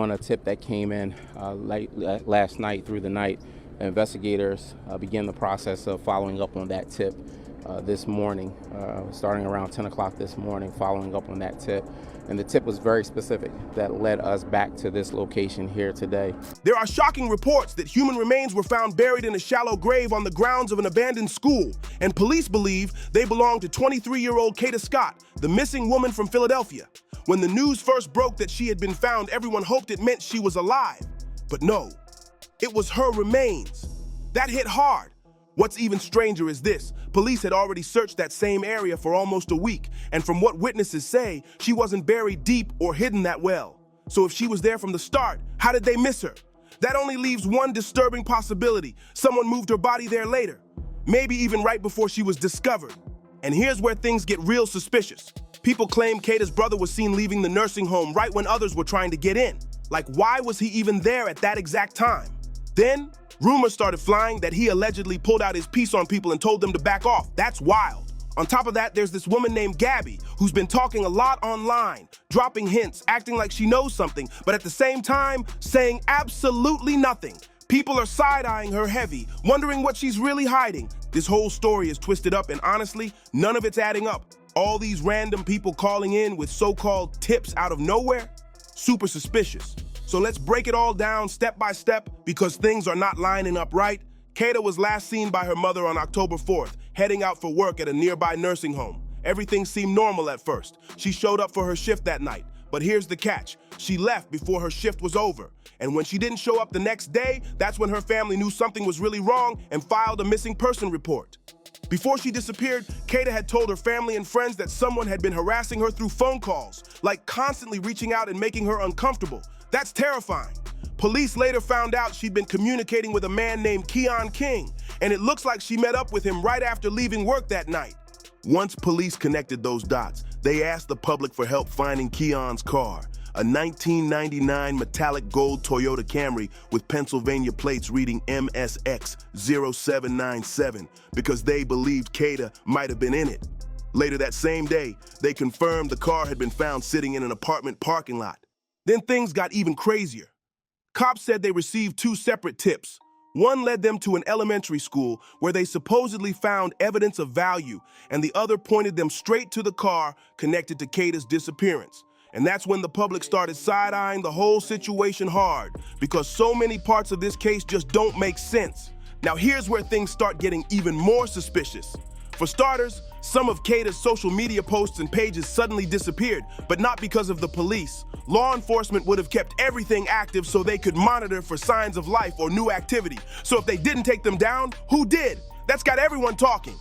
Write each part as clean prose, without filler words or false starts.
on a tip that came in last night through the night. Investigators began the process of following up on that tip this morning, starting around 10 o'clock this morning, following up on that tip. And the tip was very specific that led us back to this location here today. There are shocking reports that human remains were found buried in a shallow grave on the grounds of an abandoned school, and police believe they belong to 23-year-old Kada Scott, the missing woman from Philadelphia. When the news first broke that she had been found, everyone hoped it meant she was alive. But no, it was her remains. That hit hard. What's even stranger is this. Police had already searched that same area for almost a week, and from what witnesses say, she wasn't buried deep or hidden that well. So if she was there from the start, how did they miss her? That only leaves one disturbing possibility. Someone moved her body there later, maybe even right before she was discovered. And here's where things get real suspicious. People claim Kada's brother was seen leaving the nursing home right when others were trying to get in. Like, why was he even there at that exact time? Then, rumors started flying that he allegedly pulled out his piece on people and told them to back off. That's wild. On top of that, there's this woman named Gabby who's been talking a lot online, dropping hints, acting like she knows something, but at the same time, saying absolutely nothing. People are side-eyeing her heavy, wondering what she's really hiding. This whole story is twisted up, and honestly, none of it's adding up. All these random people calling in with so-called tips out of nowhere? Super suspicious. So let's break it all down step by step because things are not lining up right. Kada was last seen by her mother on October 4th, heading out for work at a nearby nursing home. Everything seemed normal at first. She showed up for her shift that night. But here's the catch. She left before her shift was over. And when she didn't show up the next day, that's when her family knew something was really wrong and filed a missing person report. Before she disappeared, Kada had told her family and friends that someone had been harassing her through phone calls, like constantly reaching out and making her uncomfortable. That's terrifying. Police later found out she'd been communicating with a man named Keon King, and it looks like she met up with him right after leaving work that night. Once police connected those dots, they asked the public for help finding Keon's car, a 1999 metallic gold Toyota Camry with Pennsylvania plates reading MSX 0797, because they believed Kada might have been in it. Later that same day, they confirmed the car had been found sitting in an apartment parking lot. Then things got even crazier. Cops said they received two separate tips. One led them to an elementary school where they supposedly found evidence of value, and the other pointed them straight to the car connected to Kada's disappearance. And that's when the public started side-eyeing the whole situation hard, because so many parts of this case just don't make sense. Now here's where things start getting even more suspicious. For starters, some of Kada's social media posts and pages suddenly disappeared, but not because of the police. Law enforcement would have kept everything active so they could monitor for signs of life or new activity. So if they didn't take them down, who did? That's got everyone talking.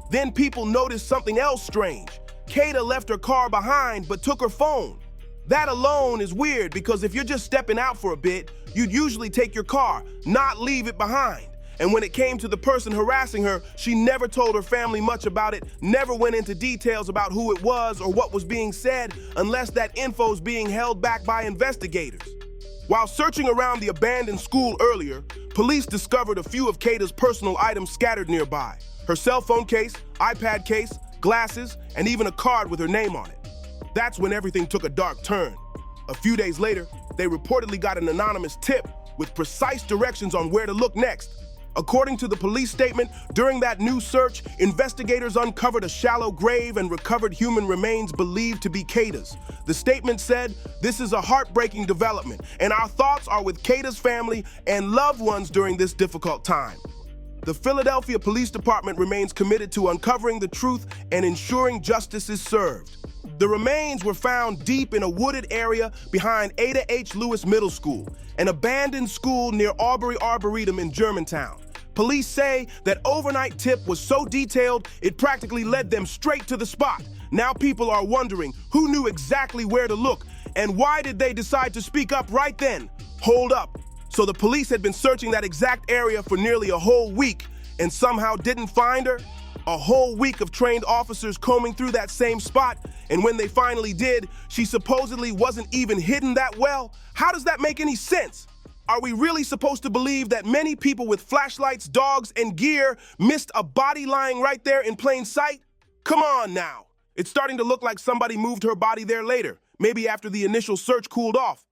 Then people noticed something else strange. Kada left her car behind but took her phone. That alone is weird because if you're just stepping out for a bit, you'd usually take your car, not leave it behind. And when it came to the person harassing her, she never told her family much about it, never went into details about who it was or what was being said, unless that info's being held back by investigators. While searching around the abandoned school earlier, police discovered a few of Kada's personal items scattered nearby. Her cell phone case, iPad case, glasses, and even a card with her name on it. That's when everything took a dark turn. A few days later, they reportedly got an anonymous tip with precise directions on where to look next. According to the police statement, during that new search, investigators uncovered a shallow grave and recovered human remains believed to be Kada's. The statement said, "This is a heartbreaking development, and our thoughts are with Kada's family and loved ones during this difficult time." The Philadelphia Police Department remains committed to uncovering the truth and ensuring justice is served. The remains were found deep in a wooded area behind Ada H. Lewis Middle School, an abandoned school near Aubrey Arboretum in Germantown. Police say that overnight tip was so detailed, it practically led them straight to the spot. Now people are wondering who knew exactly where to look, and why did they decide to speak up right then? Hold up. So the police had been searching that exact area for nearly a whole week and somehow didn't find her? A whole week of trained officers combing through that same spot, and when they finally did, she supposedly wasn't even hidden that well? How does that make any sense? Are we really supposed to believe that many people with flashlights, dogs, and gear missed a body lying right there in plain sight? Come on now. It's starting to look like somebody moved her body there later, maybe after the initial search cooled off.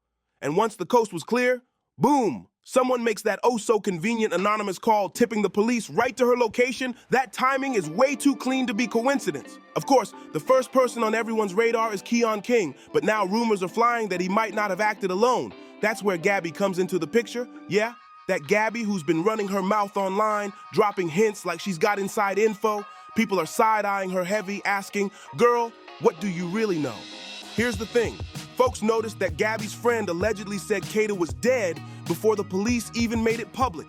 And once the coast was clear, boom, someone makes that oh-so-convenient anonymous call tipping the police right to her location. That timing is way too clean to be coincidence. Of course, the first person on everyone's radar is Keon King, but now rumors are flying that he might not have acted alone. That's where Gabby comes into the picture. Yeah, that Gabby who's been running her mouth online, dropping hints like she's got inside info. People are side-eyeing her heavy, asking, "Girl, what do you really know?" Here's the thing. Folks noticed that Gabby's friend allegedly said Kada was dead before the police even made it public.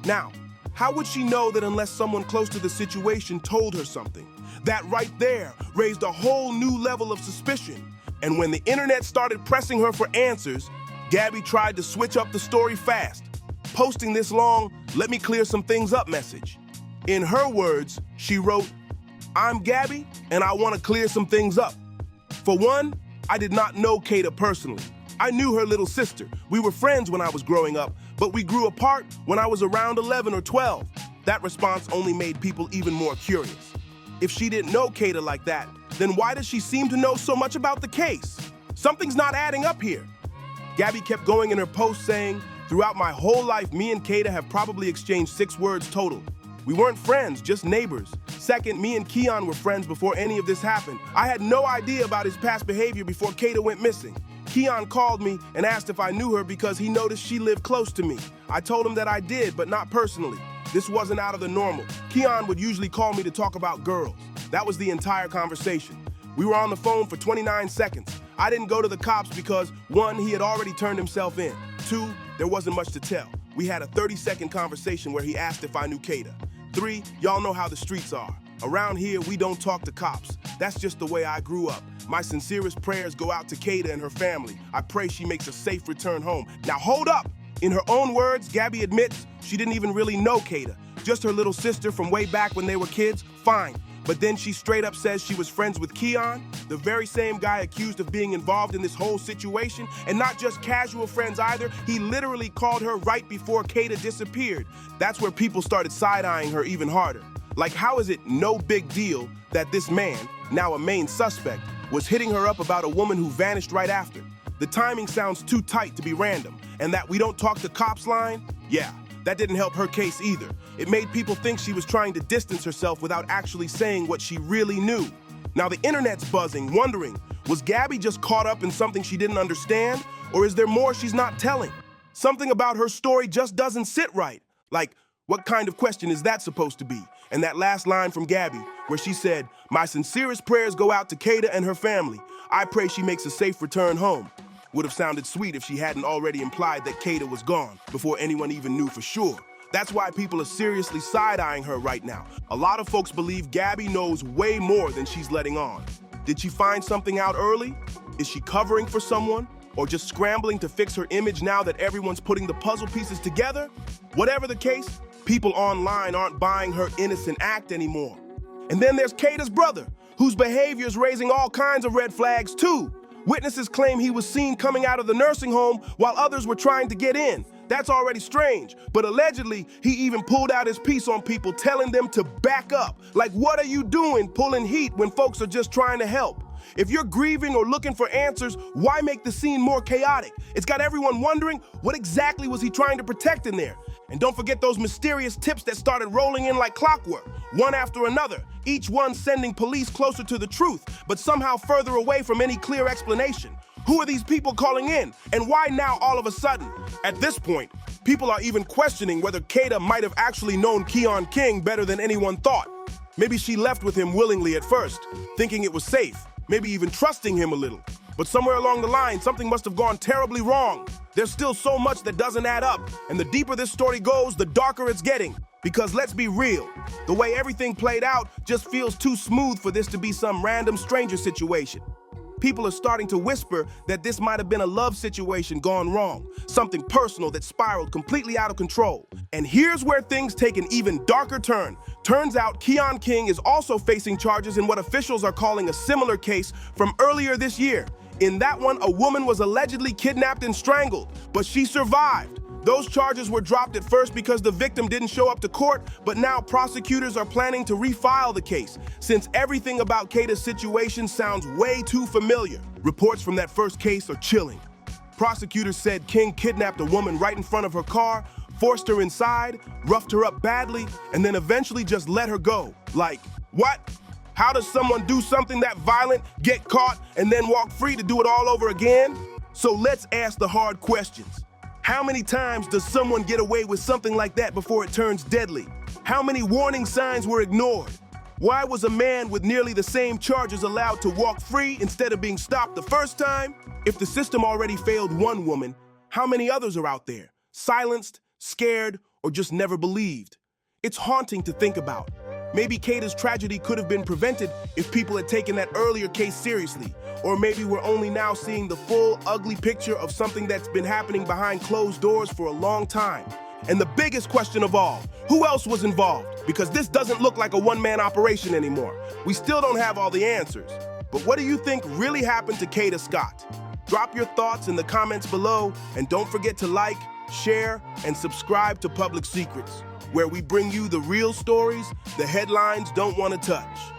Now, how would she know that unless someone close to the situation told her something? That right there raised a whole new level of suspicion. And when the internet started pressing her for answers, Gabby tried to switch up the story fast, posting this long, "let me clear some things up" message. In her words, she wrote, "I'm Gabby, and I want to clear some things up. For one, I did not know Kada personally. I knew her little sister. We were friends when I was growing up, but we grew apart when I was around 11 or 12. That response only made people even more curious. If she didn't know Kada like that, then why does she seem to know so much about the case? Something's not adding up here." Gabby kept going in her post saying, "Throughout my whole life, me and Kada have probably exchanged 6 words total. We weren't friends, just neighbors. Second, me and Keon were friends before any of this happened. I had no idea about his past behavior before Kada went missing. Keon called me and asked if I knew her because he noticed she lived close to me. I told him that I did, but not personally. This wasn't out of the normal. Keon would usually call me to talk about girls. That was the entire conversation. We were on the phone for 29 seconds. I didn't go to the cops because, 1, he had already turned himself in. 2, there wasn't much to tell. We had a 30-second conversation where he asked if I knew Kada. 3, y'all know how the streets are. Around here, we don't talk to cops. That's just the way I grew up. My sincerest prayers go out to Kada and her family. I pray she makes a safe return home." Now hold up! In her own words, Gabby admits she didn't even really know Kada. Just her little sister from way back when they were kids, fine. But then she straight up says she was friends with Keon, the very same guy accused of being involved in this whole situation, and not just casual friends either. He literally called her right before Kada disappeared. That's where people started side-eyeing her even harder. Like, how is it no big deal that this man, now a main suspect, was hitting her up about a woman who vanished right after? The timing sounds too tight to be random, and that "we don't talk to cops" line? Yeah, that didn't help her case either. It made people think she was trying to distance herself without actually saying what she really knew. Now the internet's buzzing, wondering, was Gabby just caught up in something she didn't understand? Or is there more she's not telling? Something about her story just doesn't sit right. Like, what kind of question is that supposed to be? And that last line from Gabby, where she said, "My sincerest prayers go out to Kada and her family. I pray she makes a safe return home," would have sounded sweet if she hadn't already implied that Kada was gone before anyone even knew for sure. That's why people are seriously side-eyeing her right now. A lot of folks believe Gabby knows way more than she's letting on. Did she find something out early? Is she covering for someone? Or just scrambling to fix her image now that everyone's putting the puzzle pieces together? Whatever the case, people online aren't buying her innocent act anymore. And then there's Kada's brother, whose behavior is raising all kinds of red flags too. Witnesses claim he was seen coming out of the nursing home while others were trying to get in. That's already strange, but allegedly, he even pulled out his piece on people, telling them to back up. Like, what are you doing pulling heat when folks are just trying to help? If you're grieving or looking for answers, why make the scene more chaotic? It's got everyone wondering, what exactly was he trying to protect in there? And don't forget those mysterious tips that started rolling in like clockwork, one after another, each one sending police closer to the truth, but somehow further away from any clear explanation. Who are these people calling in? And why now all of a sudden? At this point, people are even questioning whether Kada might have actually known Keon King better than anyone thought. Maybe she left with him willingly at first, thinking it was safe, maybe even trusting him a little. But somewhere along the line, something must have gone terribly wrong. There's still so much that doesn't add up, and the deeper this story goes, the darker it's getting. Because let's be real, the way everything played out just feels too smooth for this to be some random stranger situation. People are starting to whisper that this might have been a love situation gone wrong, something personal that spiraled completely out of control. And here's where things take an even darker turn. Turns out Keon King is also facing charges in what officials are calling a similar case from earlier this year. In that one, a woman was allegedly kidnapped and strangled, but she survived. Those charges were dropped at first because the victim didn't show up to court, but now prosecutors are planning to refile the case, since everything about Kada's situation sounds way too familiar. Reports from that first case are chilling. Prosecutors said King kidnapped a woman right in front of her car, forced her inside, roughed her up badly, and then eventually just let her go. Like, what? How does someone do something that violent, get caught, and then walk free to do it all over again? So let's ask the hard questions. How many times does someone get away with something like that before it turns deadly? How many warning signs were ignored? Why was a man with nearly the same charges allowed to walk free instead of being stopped the first time? If the system already failed one woman, how many others are out there, silenced, scared, or just never believed? It's haunting to think about. Maybe Kada's tragedy could have been prevented if people had taken that earlier case seriously. Or maybe we're only now seeing the full, ugly picture of something that's been happening behind closed doors for a long time. And the biggest question of all, who else was involved? Because this doesn't look like a one-man operation anymore. We still don't have all the answers. But what do you think really happened to Kada Scott? Drop your thoughts in the comments below, and don't forget to like, share, and subscribe to Public Secrets, where we bring you the real stories the headlines don't want to touch.